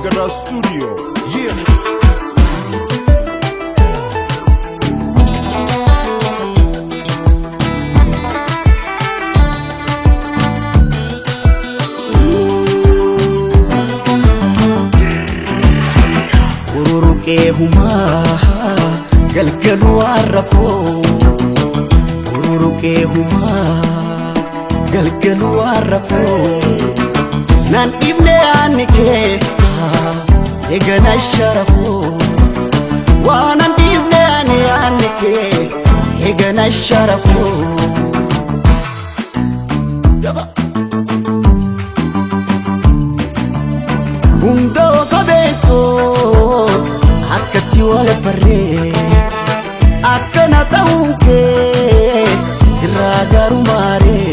Shagara Studio. Yeah. Ururuke huma galgalu arrafo Ururuke huma galgalu arrafo nan ibne anike egana sharafo wanan ibne anike egana sharafo Undo sobeto akkatti wala barre akkana ta'unke sirraa garumaare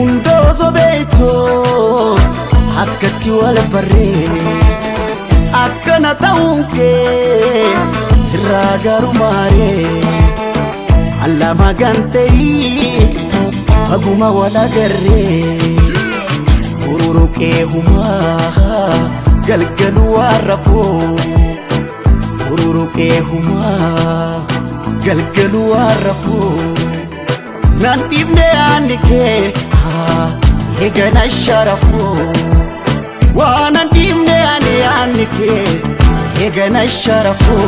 Undo sobeto akkatti wala barre akkana ta'unke sirraa garumaare alla magantei aguma wala garre Ururuke huma galgalu arrafo Ururuke huma galgalu arrafo nan ibne anike egana sharafo wanan ibne anike egana sharafo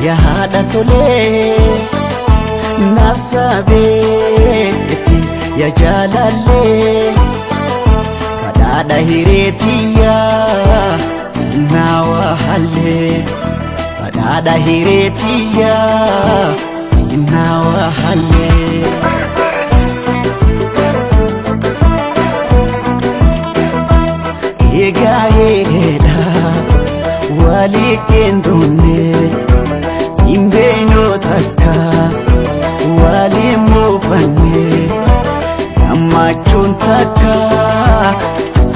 Ya hada tole nasabeti ya jalale Padada hiretiya sinawa hale Padada hiretiya sinawa hale Ega eda wali kendone Imbeno taka wali mufane Gamachon taka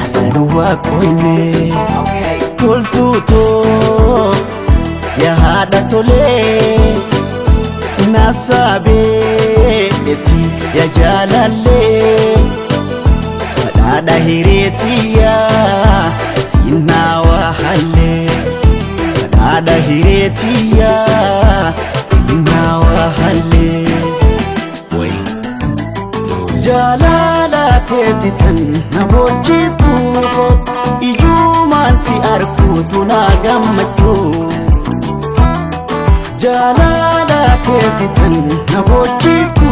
adanu wakoine Tultuto ya hada tole Nasabe eti ya jalale Padada hiretiya sinawa hale Padada hiretiya sinawa hale Jalala tetitan nabochitu ijuman si arkutu na gammachu Jalala tetitan nabochitu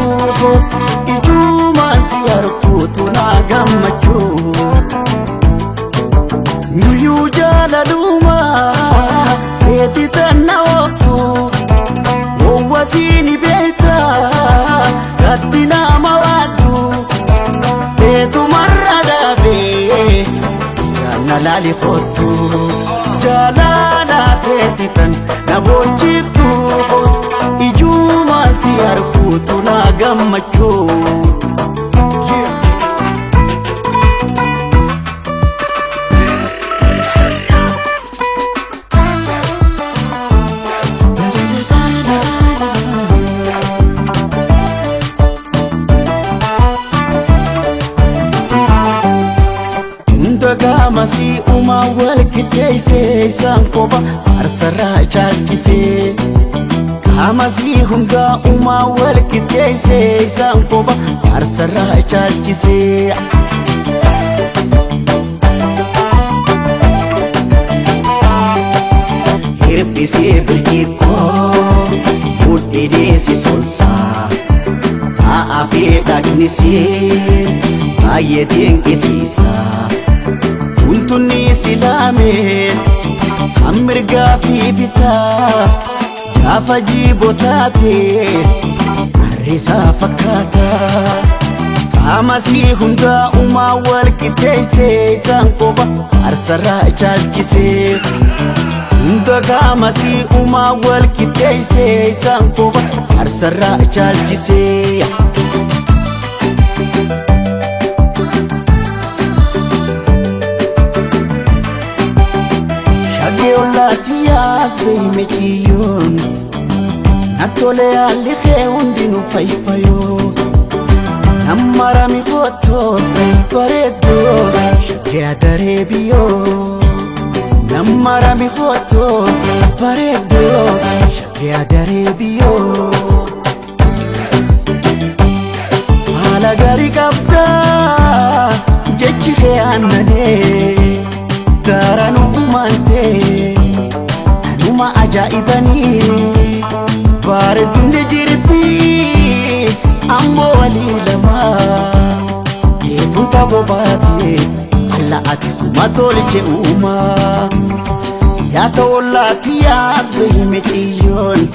ijuman si arkutu na gammachu Nuyu jalaluma tetitan na waktu Wawasini beta katina mawadu Tetu marada be Jana lali khotu Jalala tetitan nabochiftu Ijuma siyarkutu na gammachu Gamasi uma walkiteise sankoba arsara chalchise Gamasi hunda uma walkiteise sankoba arsara chalchise Hirpisi birjiko mudidisi sonsa Aafi dagnisi ayetin kisisa Untuni silame amirga fi bita gafa jibotate arisa fakata Kamasi hunda uma walkiteise sankoba arsara chalchise Hunda kamasi uma walkiteise sankoba arsara chalchise natole alli kee hundinuu fayyifayoo namara mi foto bareedo shaggee daree biyyoo namara mi foto bareedo shaggee daree biyyoo haala gaarii qabda jechi kee aannanee gaara nu uumantee anuma ajaa'ibanii bareedduun ni jirti ammoo walii lamaa geettuun taaboo baatee alla ati suma tolche uumaa yaa ta'ollaatti yaas bahime ciyyoon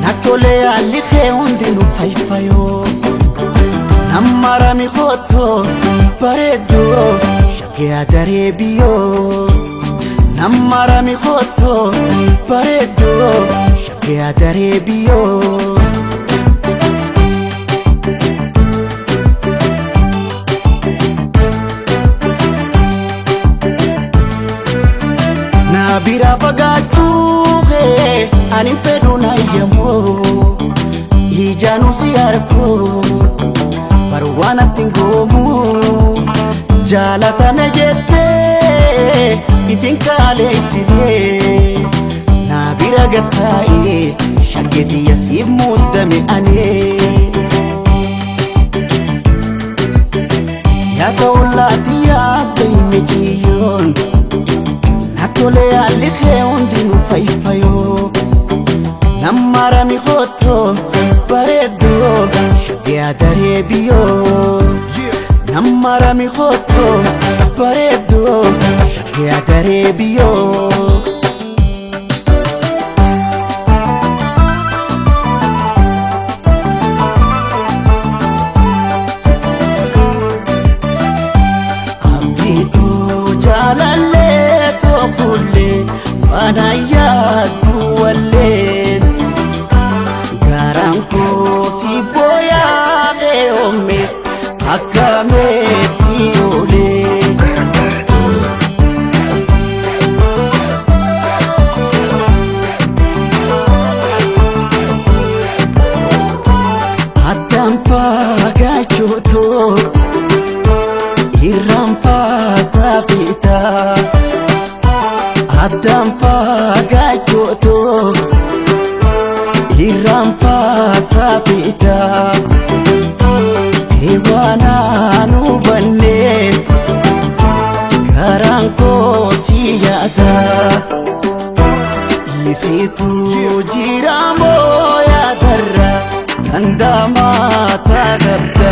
natole alli kee hundinuu fayyifayoo namara mi foto bareedo shaggee daree biyyoo namara mi foto bareedo shaggee daree biyyoo na bira fagaachuu kee ani fedhu nayyamoo ijaanu si argoo barwaanatti ngoomu jaalatame jettee ifin kaaleessine na bira gattaa'e shaggeetiyya siif muuddame anee yaa ta'ollaatti yaas bahime ciyyoon natole alli kee hundinuu fayyifayoo namara mi foto bareedo shaggee daree biyyoo namara mi foto bareedo shaggee daree biyyoo abdiitu jaalallee tofullee banayyaatu walleen garaan koo si booyaaqee oome akka meetti oolee addaan fagaachuutoo irraan faataa fiitaa addaan fagaachuutoo irraan faataa fiitaa eewaanaan hubannee garaan koo si yaada isituu jira moo yaadarra danda'amaa taagabda